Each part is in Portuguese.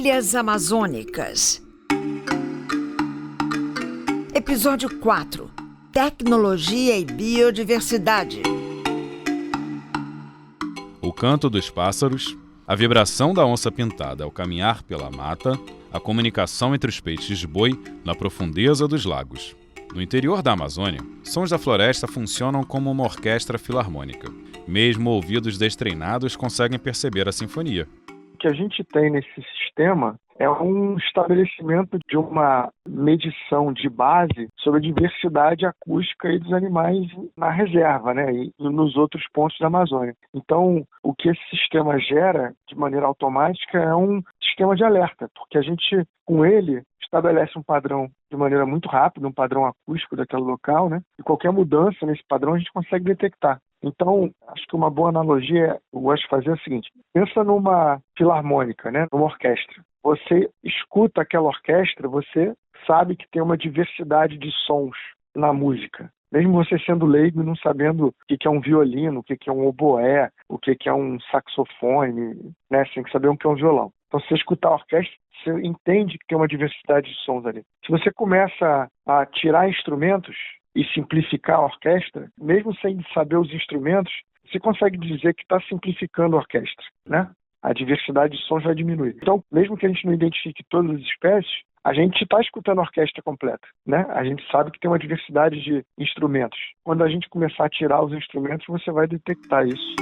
Trilhas Amazônicas. Episódio 4. Tecnologia e biodiversidade. O canto dos pássaros, a vibração da onça-pintada ao caminhar pela mata, a comunicação entre os peixes-boi na profundeza dos lagos. No interior da Amazônia, sons da floresta funcionam como uma orquestra filarmônica. Mesmo ouvidos destreinados conseguem perceber a sinfonia. O que a gente tem nesse sistema é um estabelecimento de uma medição de base sobre a diversidade acústica e dos animais na reserva, né, e nos outros pontos da Amazônia. Então, o que esse sistema gera de maneira automática é um sistema de alerta, porque a gente, com ele, estabelece um padrão de maneira muito rápida, um padrão acústico daquele local, né, e qualquer mudança nesse padrão a gente consegue detectar. Então, acho que uma boa analogia, eu gosto de fazer é o seguinte: pensa numa filarmônica, né, numa orquestra. Você escuta aquela orquestra, você sabe que tem uma diversidade de sons na música. Mesmo você sendo leigo e não sabendo o que é um violino, o que é um oboé, o que é um saxofone, né? Você tem que saber o que é um violão. Então, se você escutar a orquestra, você entende que tem uma diversidade de sons ali. Se você começa a tirar instrumentos e simplificar a orquestra, mesmo sem saber os instrumentos, você consegue dizer que está simplificando a orquestra, né? A diversidade de sons vai diminuir. Então, mesmo que a gente não identifique todas as espécies, a gente está escutando a orquestra completa, né? A gente sabe que tem uma diversidade de instrumentos. Quando a gente começar a tirar os instrumentos, você vai detectar isso.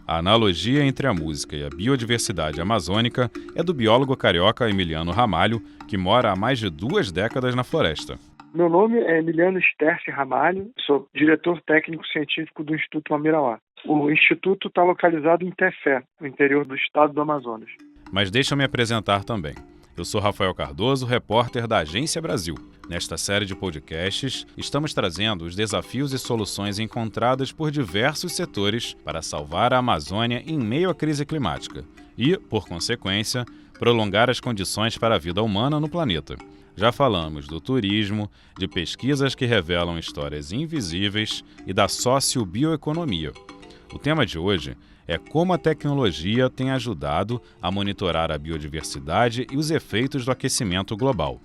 A analogia entre a música e a biodiversidade amazônica é do biólogo carioca Emiliano Ramalho, que mora há mais de 2 décadas na floresta. Meu nome é Emiliano Sterce Ramalho, sou diretor técnico científico do Instituto Mamirauá. O Instituto está localizado em Tefé, no interior do estado do Amazonas. Mas deixa eu me apresentar também. Eu sou Rafael Cardoso, repórter da Agência Brasil. Nesta série de podcasts, estamos trazendo os desafios e soluções encontradas por diversos setores para salvar a Amazônia em meio à crise climática e, por consequência, prolongar as condições para a vida humana no planeta. Já falamos do turismo, de pesquisas que revelam histórias invisíveis e da sociobioeconomia. O tema de hoje é como a tecnologia tem ajudado a monitorar a biodiversidade e os efeitos do aquecimento global.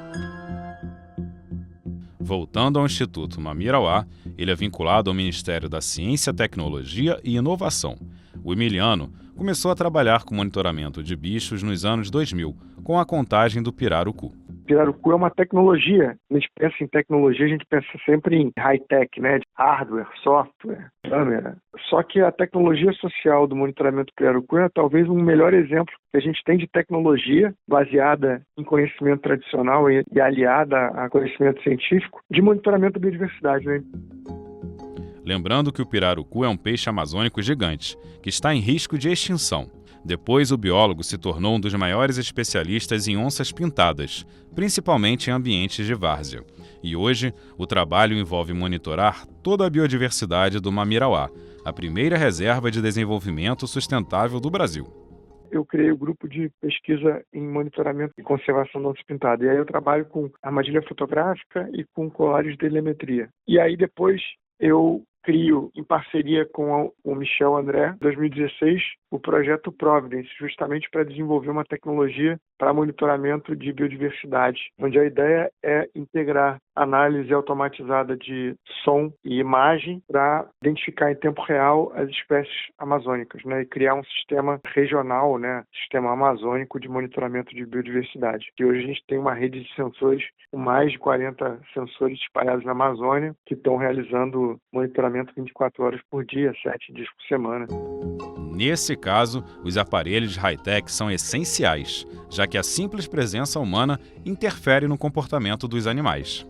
Voltando ao Instituto Mamirauá, ele é vinculado ao Ministério da Ciência, Tecnologia e Inovação. O Emiliano começou a trabalhar com monitoramento de bichos nos anos 2000, com a contagem do pirarucu. Pirarucu é uma tecnologia. A gente pensa em tecnologia, a gente pensa sempre em high-tech, né? Hardware, software, câmera. Só que a tecnologia social do monitoramento do pirarucu é talvez um melhor exemplo que a gente tem de tecnologia baseada em conhecimento tradicional e aliada a conhecimento científico de monitoramento da biodiversidade, né? Lembrando que o pirarucu é um peixe amazônico gigante, que está em risco de extinção. Depois, o biólogo se tornou um dos maiores especialistas em onças pintadas, principalmente em ambientes de várzea. E hoje, o trabalho envolve monitorar toda a biodiversidade do Mamirauá, a primeira reserva de desenvolvimento sustentável do Brasil. Eu criei o grupo de pesquisa em monitoramento e conservação da onça pintada. E aí eu trabalho com armadilha fotográfica e com colares de telemetria. E aí depois eu crio, em parceria com o Michel André, em 2016, o projeto Providence, justamente para desenvolver uma tecnologia para monitoramento de biodiversidade, onde a ideia é integrar análise automatizada de som e imagem para identificar em tempo real as espécies amazônicas, né, e criar um sistema regional, né, sistema amazônico de monitoramento de biodiversidade. E hoje a gente tem uma rede de sensores com mais de 40 sensores espalhados na Amazônia que estão realizando monitoramento 24 horas por dia, 7 dias por semana. Nesse caso, os aparelhos high-tech são essenciais, já que a simples presença humana interfere no comportamento dos animais.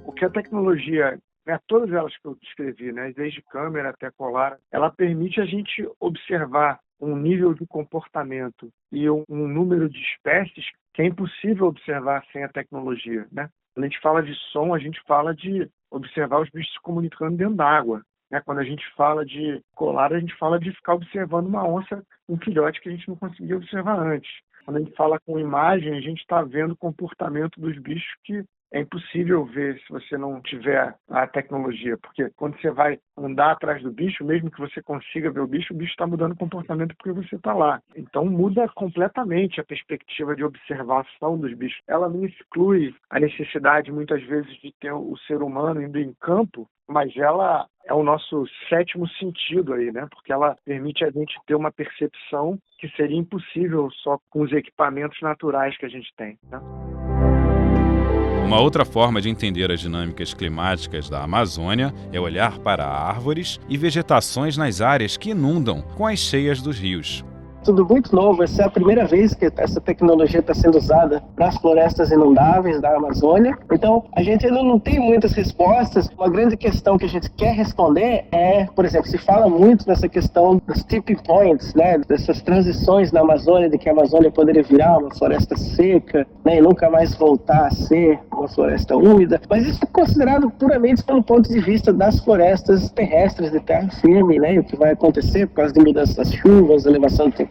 O que a tecnologia, né, todas elas que eu descrevi, né, desde câmera até colar, ela permite a gente observar um nível de comportamento e um número de espécies que é impossível observar sem a tecnologia, né? Quando a gente fala de som, a gente fala de observar os bichos se comunicando dentro d'água. Quando a gente fala de colar, a gente fala de ficar observando uma onça, um filhote que a gente não conseguia observar antes. Quando a gente fala com imagem, a gente está vendo o comportamento dos bichos que é impossível ver se você não tiver a tecnologia, porque quando você vai andar atrás do bicho, mesmo que você consiga ver o bicho está mudando o comportamento porque você está lá. Então muda completamente a perspectiva de observação dos bichos. Ela não exclui a necessidade, muitas vezes, de ter o ser humano indo em campo, mas ela é o nosso sétimo sentido aí, né? Porque ela permite a gente ter uma percepção que seria impossível só com os equipamentos naturais que a gente tem, né? Uma outra forma de entender as dinâmicas climáticas da Amazônia é olhar para árvores e vegetações nas áreas que inundam com as cheias dos rios. Tudo muito novo, essa é a primeira vez que essa tecnologia está sendo usada para as florestas inundáveis da Amazônia. Então, a gente ainda não tem muitas respostas. Uma grande questão que a gente quer responder é, por exemplo, se fala muito nessa questão dos tipping points, né, dessas transições na Amazônia, de que a Amazônia poderia virar uma floresta seca, né, e nunca mais voltar a ser uma floresta úmida. Mas isso é considerado puramente pelo ponto de vista das florestas terrestres de terra firme, né, o que vai acontecer por causa de mudança das chuvas, elevação de temperatura.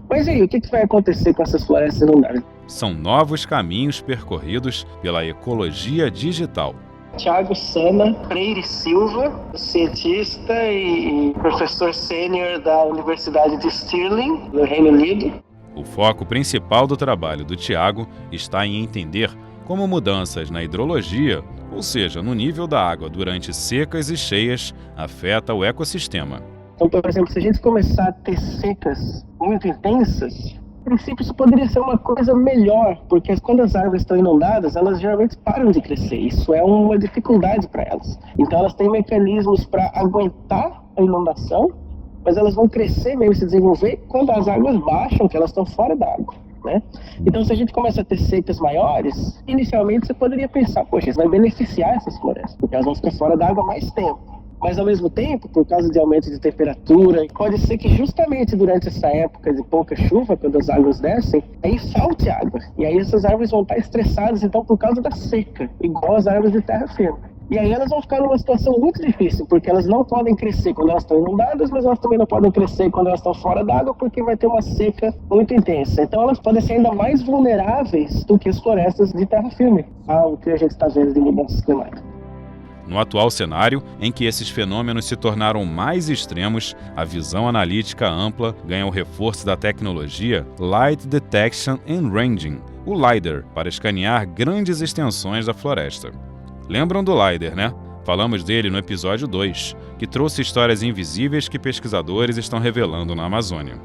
Mas aí, o que vai acontecer com essas florestas inundáveis? São novos caminhos percorridos pela ecologia digital. Thiago Sana Freire Silva, cientista e professor sênior da Universidade de Stirling, no Reino Unido. O foco principal do trabalho do Thiago está em entender como mudanças na hidrologia, ou seja, no nível da água durante secas e cheias, afeta o ecossistema. Então, por exemplo, se a gente começar a ter secas muito intensas, a princípio isso poderia ser uma coisa melhor, porque quando as árvores estão inundadas, elas geralmente param de crescer. Isso é uma dificuldade para elas. Então elas têm mecanismos para aguentar a inundação, mas elas vão crescer mesmo, se desenvolver quando as águas baixam, que elas estão fora da água, né? Então, se a gente começa a ter secas maiores, inicialmente você poderia pensar, poxa, isso vai beneficiar essas florestas, porque elas vão ficar fora da água mais tempo. Mas, ao mesmo tempo, por causa de aumento de temperatura, pode ser que justamente durante essa época de pouca chuva, quando as águas descem, aí falte água. E aí essas árvores vão estar estressadas, então, por causa da seca, igual as árvores de terra firme. E aí elas vão ficar numa situação muito difícil, porque elas não podem crescer quando elas estão inundadas, mas elas também não podem crescer quando elas estão fora d'água, porque vai ter uma seca muito intensa. Então elas podem ser ainda mais vulneráveis do que as florestas de terra firme, ao que a gente está vendo de mudanças climáticas. No atual cenário, em que esses fenômenos se tornaram mais extremos, a visão analítica ampla ganha o reforço da tecnologia Light Detection and Ranging, o LiDAR, para escanear grandes extensões da floresta. Lembram do LiDAR, né? Falamos dele no episódio 2, que trouxe histórias invisíveis que pesquisadores estão revelando na Amazônia.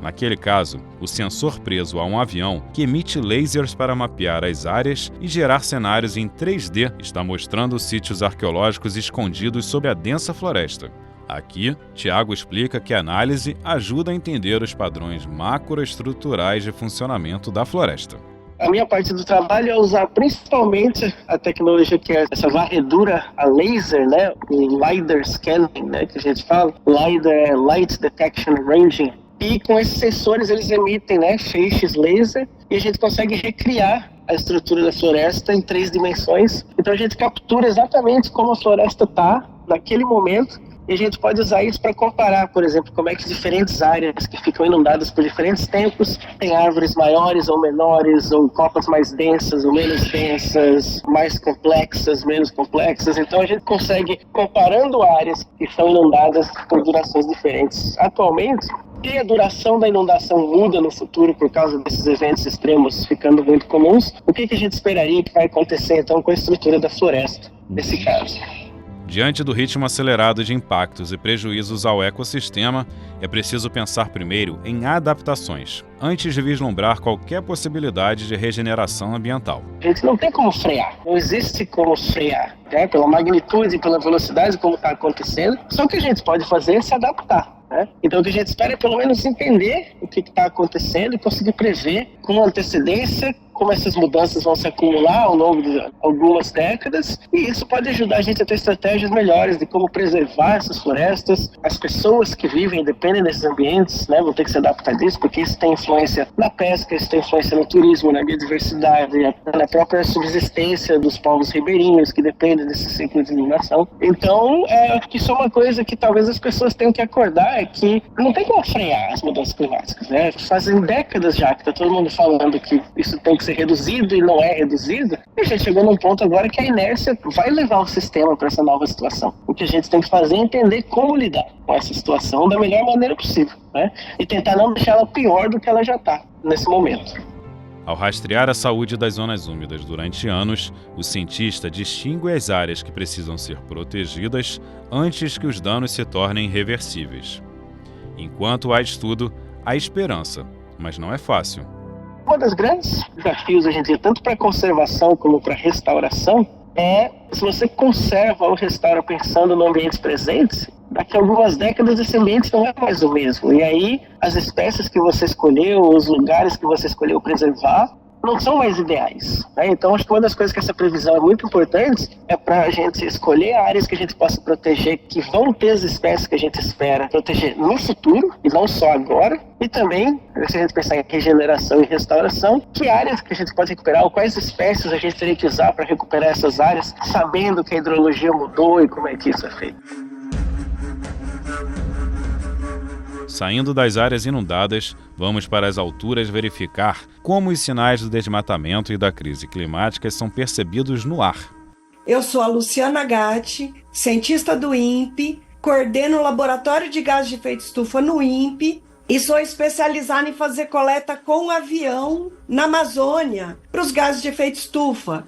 Naquele caso, o sensor preso a um avião que emite lasers para mapear as áreas e gerar cenários em 3D está mostrando sítios arqueológicos escondidos sob a densa floresta. Aqui, Thiago explica que a análise ajuda a entender os padrões macroestruturais de funcionamento da floresta. A minha parte do trabalho é usar principalmente a tecnologia que é essa varredura a laser, né? O LiDAR scanning, né? Que a gente fala. LiDAR é Light Detection Ranging. E com esses sensores eles emitem, né, feixes laser e a gente consegue recriar a estrutura da floresta em 3 dimensões. Então a gente captura exatamente como a floresta está naquele momento e a gente pode usar isso para comparar, por exemplo, como é que diferentes áreas que ficam inundadas por diferentes tempos têm árvores maiores ou menores, ou copas mais densas ou menos densas, mais complexas, menos complexas. Então a gente consegue, comparando áreas que são inundadas por durações diferentes. Atualmente, se a duração da inundação muda no futuro por causa desses eventos extremos ficando muito comuns, o que a gente esperaria que vai acontecer então com a estrutura da floresta, nesse caso? Diante do ritmo acelerado de impactos e prejuízos ao ecossistema, é preciso pensar primeiro em adaptações, antes de vislumbrar qualquer possibilidade de regeneração ambiental. A gente não tem como frear, não existe como frear, né? Pela magnitude, pela velocidade como está acontecendo, só o que a gente pode fazer é se adaptar. Então o que a gente espera é pelo menos entender o que está acontecendo e conseguir prever com antecedência como essas mudanças vão se acumular ao longo de algumas décadas, e isso pode ajudar a gente a ter estratégias melhores de como preservar essas florestas. As pessoas que vivem e dependem desses ambientes, né, vão ter que se adaptar disso, porque isso tem influência na pesca, isso tem influência no turismo, na biodiversidade, na própria subsistência dos povos ribeirinhos que dependem desse ciclo de inundação. Então, acho que isso é uma coisa que talvez as pessoas tenham que acordar, é que não tem como frear as mudanças climáticas, né? Fazem décadas já que está todo mundo falando que isso tem que ser ser reduzido e não é reduzido, e a gente chegou num ponto agora que a inércia vai levar o sistema para essa nova situação. O que a gente tem que fazer é entender como lidar com essa situação da melhor maneira possível, né? E tentar não deixar ela pior do que ela já está nesse momento. Ao rastrear a saúde das zonas úmidas durante anos, o cientista distingue as áreas que precisam ser protegidas antes que os danos se tornem irreversíveis. Enquanto há estudo, há esperança, mas não é fácil. Um dos grandes desafios, a gente, tanto para conservação como para restauração, é se você conserva ou restaura pensando no ambientes presentes, daqui a algumas décadas esse ambiente não é mais o mesmo. E aí as espécies que você escolheu, os lugares que você escolheu preservar, não são mais ideais, né? Então acho que uma das coisas que essa previsão é muito importante é para a gente escolher áreas que a gente possa proteger, que vão ter as espécies que a gente espera proteger no futuro e não só agora. E também, se a gente pensar em regeneração e restauração, que áreas que a gente pode recuperar, ou quais espécies a gente teria que usar para recuperar essas áreas, sabendo que a hidrologia mudou e como é que isso é feito. Saindo das áreas inundadas, vamos para as alturas verificar como os sinais do desmatamento e da crise climática são percebidos no ar. Eu sou a Luciana Gatti, cientista do INPE, coordeno o Laboratório de Gases de Efeito Estufa no INPE e sou especializada em fazer coleta com avião na Amazônia para os gases de efeito estufa.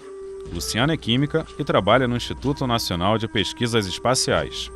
Luciana é química e trabalha no Instituto Nacional de Pesquisas Espaciais.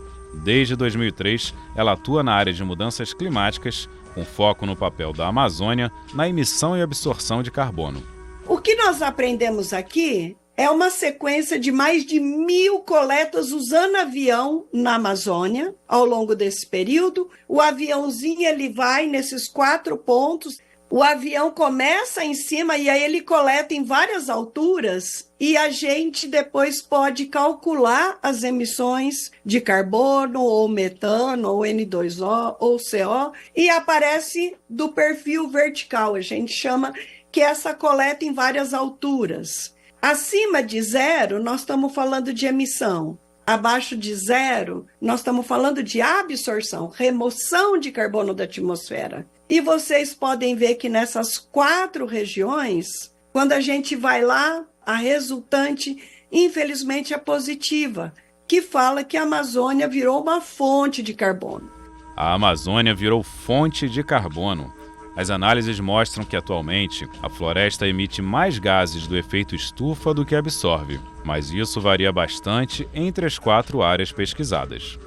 Desde 2003, ela atua na área de mudanças climáticas, com foco no papel da Amazônia na emissão e absorção de carbono. O que nós aprendemos aqui é uma sequência de mais de 1.000 coletas usando avião na Amazônia ao longo desse período. O aviãozinho ele vai nesses 4 pontos. O avião começa em cima e aí ele coleta em várias alturas e a gente depois pode calcular as emissões de carbono ou metano ou N2O ou CO e aparece do perfil vertical. A gente chama que é essa coleta em várias alturas. Acima de 0, nós estamos falando de emissão. Abaixo de 0, nós estamos falando de absorção, remoção de carbono da atmosfera. E vocês podem ver que nessas 4 regiões, quando a gente vai lá, a resultante, infelizmente, é positiva, que fala que a Amazônia virou uma fonte de carbono. A Amazônia virou fonte de carbono. As análises mostram que, atualmente, a floresta emite mais gases do efeito estufa do que absorve, mas isso varia bastante entre as 4 áreas pesquisadas.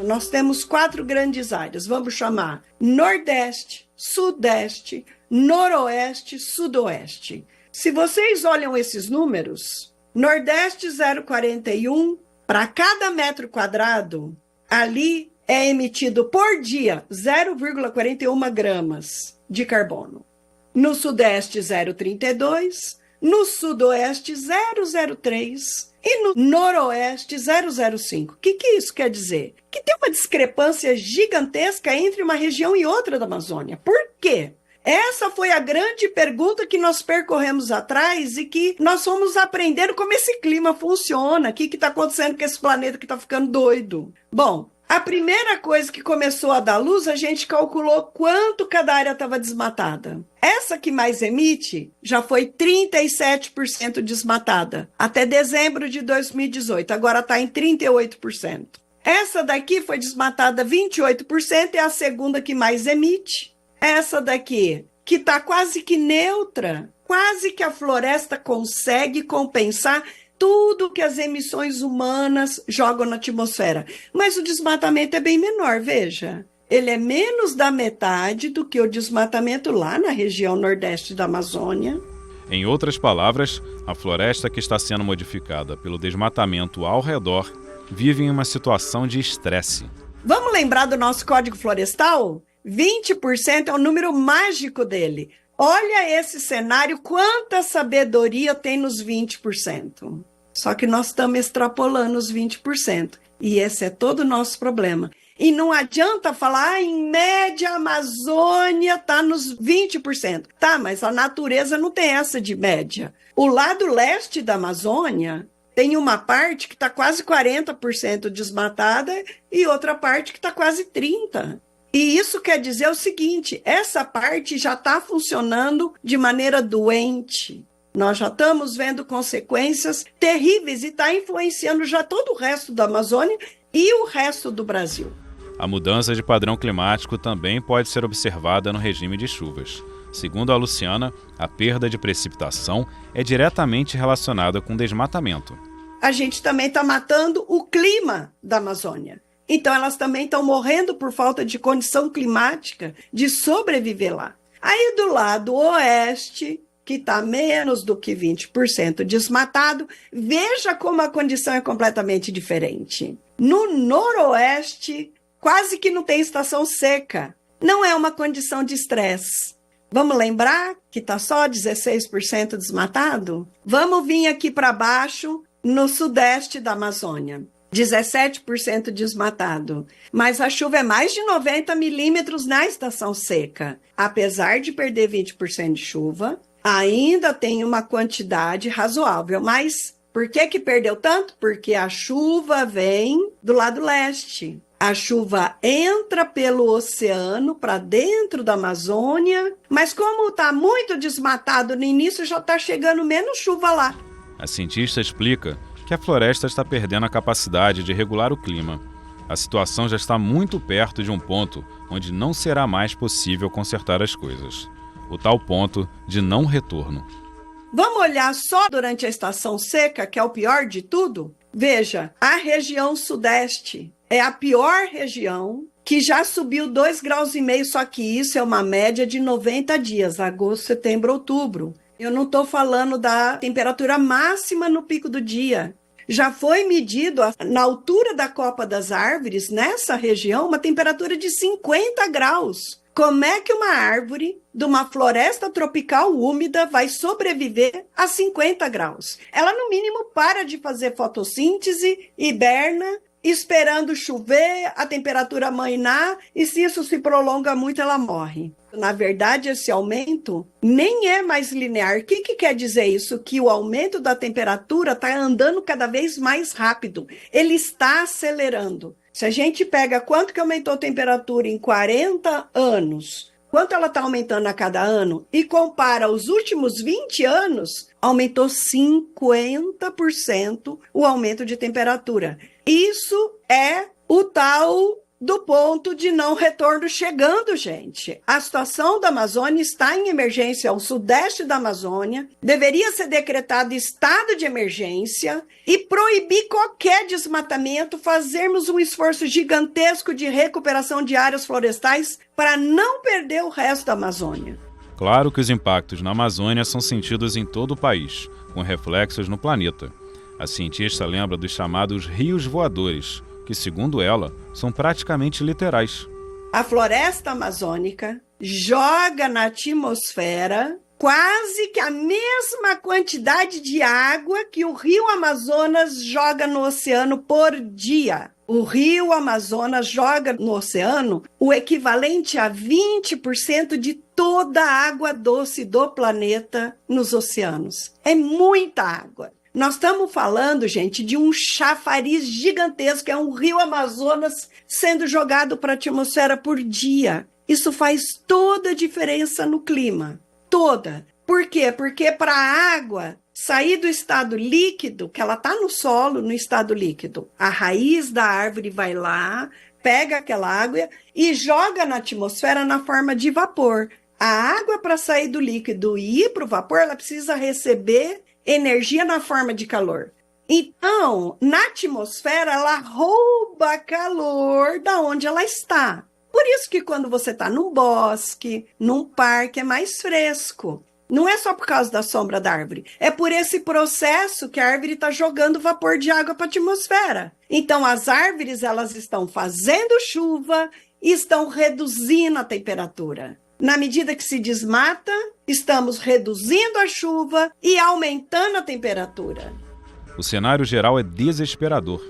Nós temos 4 grandes áreas, vamos chamar Nordeste, Sudeste, Noroeste, Sudoeste. Se vocês olham esses números, Nordeste 0,41, para cada metro quadrado, ali é emitido por dia 0,41 gramas de carbono. No Sudeste 0,32, no Sudoeste 0,03 e no Noroeste 0,05. O que isso quer dizer? Que tem uma discrepância gigantesca entre uma região e outra da Amazônia. Por quê? Essa foi a grande pergunta que nós percorremos atrás e que nós fomos aprendendo como esse clima funciona, o que está acontecendo com esse planeta que está ficando doido. Bom, a primeira coisa que começou a dar luz, a gente calculou quanto cada área estava desmatada. Essa que mais emite já foi 37% desmatada, até dezembro de 2018, agora está em 38%. Essa daqui foi desmatada 28%, é a segunda que mais emite. Essa daqui, que está quase que neutra, quase que a floresta consegue compensar tudo que as emissões humanas jogam na atmosfera. Mas o desmatamento é bem menor, veja. Ele é menos da metade do que o desmatamento lá na região nordeste da Amazônia. Em outras palavras, a floresta que está sendo modificada pelo desmatamento ao redor vive em uma situação de estresse. Vamos lembrar do nosso Código Florestal? 20% é o número mágico dele. Olha esse cenário, quanta sabedoria tem nos 20%. Só que nós estamos extrapolando os 20%. E esse é todo o nosso problema. E não adianta falar, em média, a Amazônia está nos 20%. Tá, mas a natureza não tem essa de média. O lado leste da Amazônia tem uma parte que está quase 40% desmatada e outra parte que está quase 30%. E isso quer dizer o seguinte, essa parte já está funcionando de maneira doente. Nós já estamos vendo consequências terríveis e está influenciando já todo o resto da Amazônia e o resto do Brasil. A mudança de padrão climático também pode ser observada no regime de chuvas. Segundo a Luciana, a perda de precipitação é diretamente relacionada com desmatamento. A gente também está matando o clima da Amazônia. Então, elas também estão morrendo por falta de condição climática de sobreviver lá. Aí, do lado oeste, que está menos do que 20% desmatado, veja como a condição é completamente diferente. No noroeste, quase que não tem estação seca. Não é uma condição de estresse. Vamos lembrar que está só 16% desmatado? Vamos vir aqui para baixo, no sudeste da Amazônia. 17% desmatado. Mas a chuva é mais de 90 milímetros na estação seca. Apesar de perder 20% de chuva, ainda tem uma quantidade razoável. Mas por que perdeu tanto? Porque a chuva vem do lado leste. A chuva entra pelo oceano para dentro da Amazônia, mas como está muito desmatado no início, já está chegando menos chuva lá. A cientista explica que a floresta está perdendo a capacidade de regular o clima. A situação já está muito perto de um ponto onde não será mais possível consertar as coisas. O tal ponto de não retorno. Vamos olhar só durante a estação seca, que é o pior de tudo? Veja, a região sudeste é a pior região, que já subiu 2,5 graus, só que isso é uma média de 90 dias, agosto, setembro, outubro. Eu não estou falando da temperatura máxima no pico do dia. Já foi medido, na altura da copa das árvores, nessa região, uma temperatura de 50 graus. Como é que uma árvore de uma floresta tropical úmida vai sobreviver a 50 graus? Ela, no mínimo, para de fazer fotossíntese, hiberna, esperando chover, a temperatura amainar, e se isso se prolonga muito, ela morre. Na verdade, esse aumento nem é mais linear. O que quer dizer isso? Que o aumento da temperatura está andando cada vez mais rápido. Ele está acelerando. Se a gente pega quanto que aumentou a temperatura em 40 anos, quanto ela está aumentando a cada ano, e compara os últimos 20 anos, aumentou 50% o aumento de temperatura. Isso é o tal do ponto de não retorno chegando, gente. A situação da Amazônia está em emergência. O sudeste da Amazônia deveria ser decretado estado de emergência e proibir qualquer desmatamento, fazermos um esforço gigantesco de recuperação de áreas florestais para não perder o resto da Amazônia. Claro que os impactos na Amazônia são sentidos em todo o país, com reflexos no planeta. A cientista lembra dos chamados rios voadores, que, segundo ela, são praticamente literais. A floresta amazônica joga na atmosfera quase que a mesma quantidade de água que o rio Amazonas joga no oceano por dia. O rio Amazonas joga no oceano o equivalente a 20% de toda a água doce do planeta nos oceanos. É muita água. Nós estamos falando, gente, de um chafariz gigantesco, é um rio Amazonas sendo jogado para a atmosfera por dia. Isso faz toda a diferença no clima, toda. Por quê? Porque para a água sair do estado líquido, que ela está no solo, no estado líquido, a raiz da árvore vai lá, pega aquela água e joga na atmosfera na forma de vapor. A água, para sair do líquido e ir para o vapor, ela precisa receber energia na forma de calor. Então, na atmosfera, ela rouba calor da onde ela está. Por isso que quando você está num bosque, num parque, é mais fresco. Não é só por causa da sombra da árvore. É por esse processo que a árvore está jogando vapor de água para a atmosfera. Então, as árvores, elas estão fazendo chuva e estão reduzindo a temperatura. Na medida que se desmata, estamos reduzindo a chuva e aumentando a temperatura. O cenário geral é desesperador.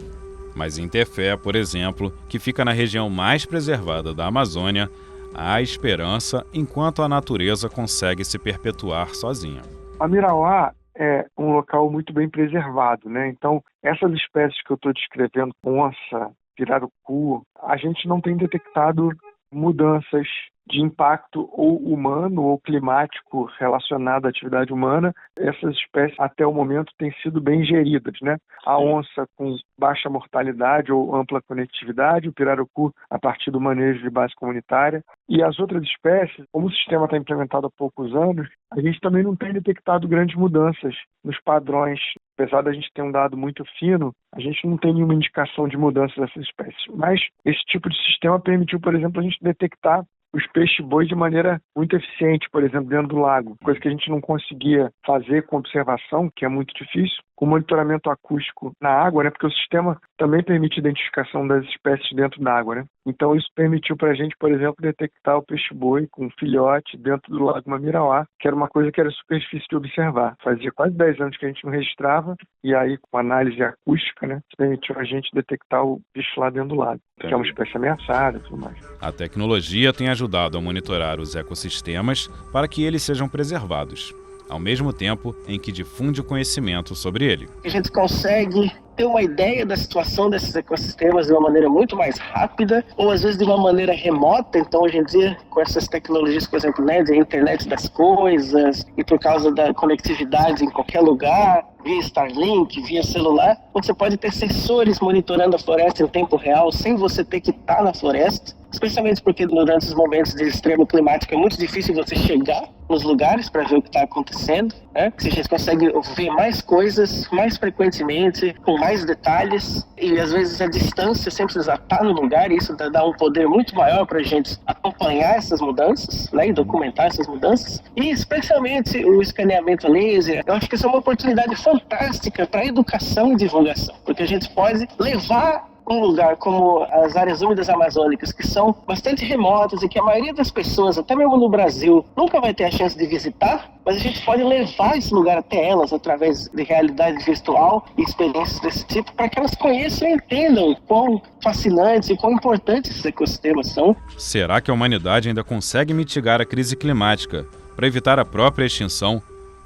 Mas em Tefé, por exemplo, que fica na região mais preservada da Amazônia, há esperança enquanto a natureza consegue se perpetuar sozinha. A Mirauá é um local muito bem preservado, né? Então, essas espécies que eu estou descrevendo, onça, pirarucu, a gente não tem detectado mudanças de impacto ou humano ou climático relacionado à atividade humana, essas espécies até o momento têm sido bem geridas, né? A onça com baixa mortalidade ou ampla conectividade, o pirarucu a partir do manejo de base comunitária, e as outras espécies, como o sistema está implementado há poucos anos, a gente também não tem detectado grandes mudanças nos padrões. Apesar da gente ter um dado muito fino, a gente não tem nenhuma indicação de mudança dessas espécies. Mas esse tipo de sistema permitiu, por exemplo, a gente detectar os peixes-boi de maneira muito eficiente, por exemplo, dentro do lago, coisa que a gente não conseguia fazer com observação, que é muito difícil, com monitoramento acústico na água, né? Porque o sistema também permite identificação das espécies dentro da água, né? Então isso permitiu para a gente, por exemplo, detectar o peixe-boi com filhote dentro do lago Mamirauá, que era uma coisa que era super difícil de observar. Fazia quase 10 anos que a gente não registrava, e aí com análise acústica, né, permitiu a gente detectar o bicho lá dentro do lago, que é uma espécie ameaçada e tudo mais. A tecnologia tem ajudado a monitorar os ecossistemas para que eles sejam preservados, ao mesmo tempo em que difunde o conhecimento sobre ele. A gente consegue ter uma ideia da situação desses ecossistemas de uma maneira muito mais rápida, ou às vezes de uma maneira remota. Então, hoje em dia, com essas tecnologias, por exemplo, né, de internet das coisas, e por causa da conectividade em qualquer lugar, via Starlink, via celular, você pode ter sensores monitorando a floresta em tempo real, sem você ter que estar na floresta, especialmente porque durante os momentos de extremo climático é muito difícil você chegar nos lugares para ver o que está acontecendo, né? A gente consegue ver mais coisas, mais frequentemente, com mais detalhes, e às vezes a distância sem precisar estar no lugar, e isso dá um poder muito maior para a gente acompanhar essas mudanças, né, e documentar essas mudanças, e especialmente o escaneamento laser. Eu acho que isso é uma oportunidade fantástica para educação e divulgação, porque a gente pode levar um lugar como as áreas úmidas amazônicas, que são bastante remotas e que a maioria das pessoas, até mesmo no Brasil, nunca vai ter a chance de visitar, mas a gente pode levar esse lugar até elas através de realidade virtual e experiências desse tipo, para que elas conheçam e entendam quão fascinantes e quão importantes esses ecossistemas são. Será que a humanidade ainda consegue mitigar a crise climática para evitar a própria extinção?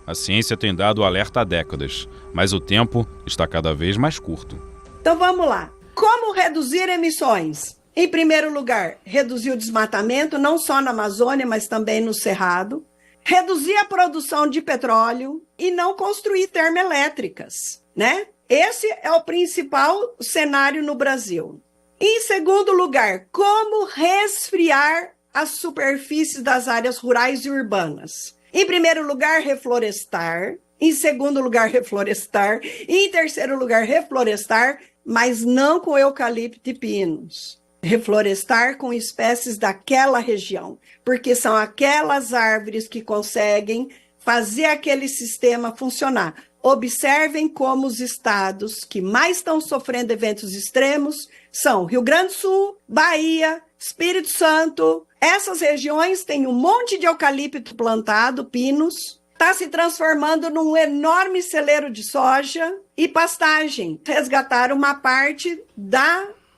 A ciência tem dado o alerta há décadas, mas o tempo está cada vez mais curto. Então vamos lá. Como reduzir emissões? Em primeiro lugar, reduzir o desmatamento, não só na Amazônia, mas também no Cerrado. Reduzir a produção de petróleo e não construir termoelétricas, né? Esse é o principal cenário no Brasil. Em segundo lugar, como resfriar as superfícies das áreas rurais e urbanas? Em primeiro lugar, reflorestar. Em segundo lugar, reflorestar. E em terceiro lugar, reflorestar, mas não com eucalipto e pinos. Reflorestar com espécies daquela região, porque são aquelas árvores que conseguem fazer aquele sistema funcionar. Observem como os estados que mais estão sofrendo eventos extremos são Rio Grande do Sul, Bahia, Espírito Santo. Essas regiões têm um monte de eucalipto plantado, pinos, está se transformando num enorme celeiro de soja e pastagem. Resgataram uma parte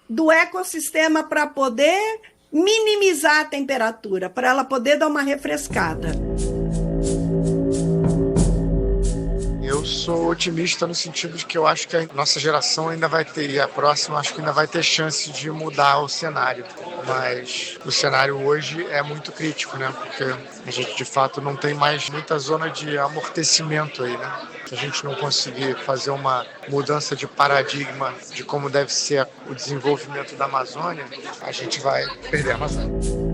do ecossistema para poder minimizar a temperatura, para ela poder dar uma refrescada. Eu sou otimista no sentido de que eu acho que a nossa geração ainda vai ter, e a próxima acho que ainda vai ter chance de mudar o cenário. Mas o cenário hoje é muito crítico, né? Porque a gente de fato não tem mais muita zona de amortecimento aí, né? Se a gente não conseguir fazer uma mudança de paradigma de como deve ser o desenvolvimento da Amazônia, a gente vai perder a Amazônia.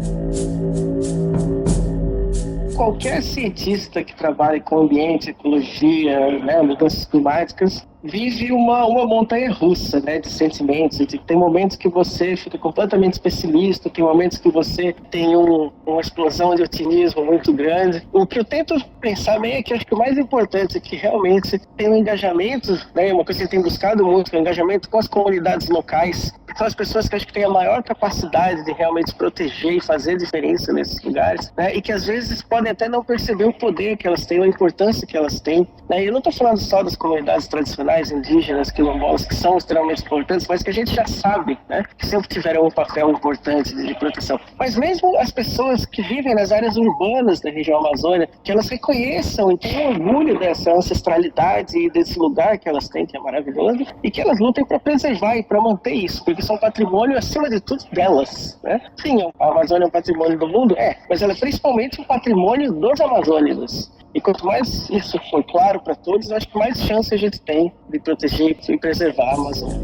Qualquer cientista que trabalhe com ambiente, ecologia, né, mudanças climáticas, vive uma montanha-russa, né, de sentimentos. Tem momentos que você fica completamente pessimista, tem momentos que você tem uma explosão de otimismo muito grande. O que eu tento pensar meio é que acho que o mais importante é que realmente tem um engajamento, né, uma coisa que a gente tem buscado muito, que é o engajamento com as comunidades locais, que são as pessoas que acho que têm a maior capacidade de realmente proteger e fazer diferença nesses lugares, né, e que às vezes podem até não perceber o poder que elas têm, a importância que elas têm. Né, e eu não estou falando só das comunidades tradicionais, indígenas, quilombolas, que são extremamente importantes, mas que a gente já sabe, né, que sempre tiveram um papel importante de proteção. Mas mesmo as pessoas que vivem nas áreas urbanas da região Amazônia, que elas reconheçam e tenham orgulho dessa ancestralidade e desse lugar que elas têm, que é maravilhoso, e que elas lutem para preservar e para manter isso, porque que são patrimônio, acima de tudo, delas, né? Sim, a Amazônia é um patrimônio do mundo, mas ela é principalmente um patrimônio dos amazônicos. E quanto mais isso for claro para todos, eu acho que mais chance a gente tem de proteger e preservar a Amazônia.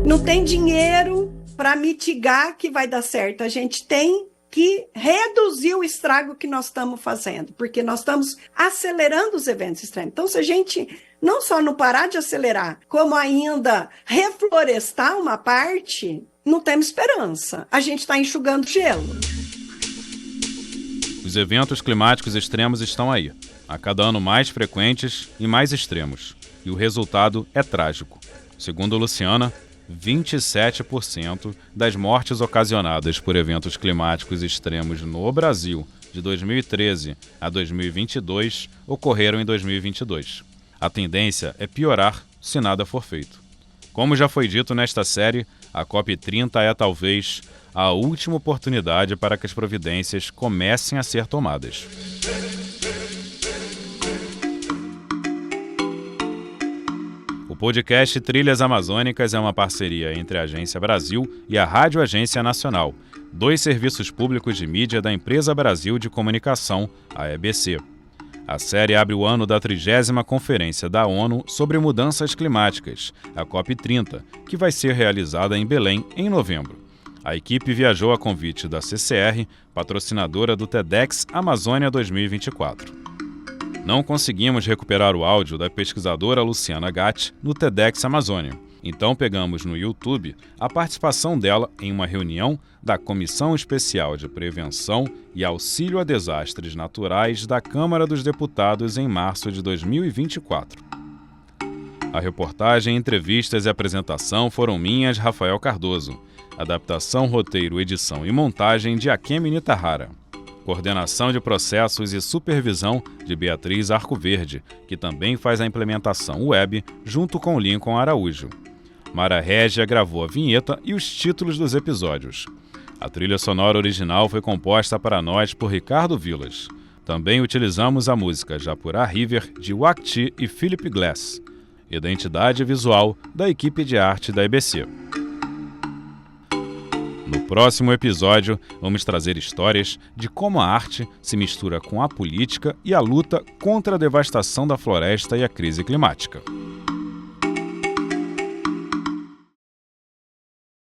Não tem dinheiro para mitigar que vai dar certo. A gente tem que reduzir o estrago que nós estamos fazendo, porque nós estamos acelerando os eventos extremos. Então, se a gente não só não parar de acelerar, como ainda reflorestar uma parte, não temos esperança. A gente está enxugando gelo. Os eventos climáticos extremos estão aí, a cada ano mais frequentes e mais extremos. E o resultado é trágico. Segundo Luciana, 27% das mortes ocasionadas por eventos climáticos extremos no Brasil de 2013 a 2022 ocorreram em 2022. A tendência é piorar se nada for feito. Como já foi dito nesta série, a COP30 é talvez a última oportunidade para que as providências comecem a ser tomadas. O podcast Trilhas Amazônicas é uma parceria entre a Agência Brasil e a Rádio Agência Nacional, 2 serviços públicos de mídia da Empresa Brasil de Comunicação, a EBC. A série abre o ano da 30ª Conferência da ONU sobre Mudanças Climáticas, a COP30, que vai ser realizada em Belém em novembro. A equipe viajou a convite da CCR, patrocinadora do TEDx Amazônia 2024. Não conseguimos recuperar o áudio da pesquisadora Luciana Gatti no TEDx Amazônia. Então pegamos no YouTube a participação dela em uma reunião da Comissão Especial de Prevenção e Auxílio a Desastres Naturais da Câmara dos Deputados em março de 2024. A reportagem, entrevistas e apresentação foram minhas, Rafael Cardoso. Adaptação, roteiro, edição e montagem de Akemi Nitahara. Coordenação de processos e supervisão de Beatriz Arcoverde, que também faz a implementação web junto com Lincoln Araújo. Mara Régia gravou a vinheta e os títulos dos episódios. A trilha sonora original foi composta para nós por Ricardo Vilas. Também utilizamos a música Japurá River, de Wakti e Philip Glass. Identidade visual da equipe de arte da EBC. No próximo episódio, vamos trazer histórias de como a arte se mistura com a política e a luta contra a devastação da floresta e a crise climática.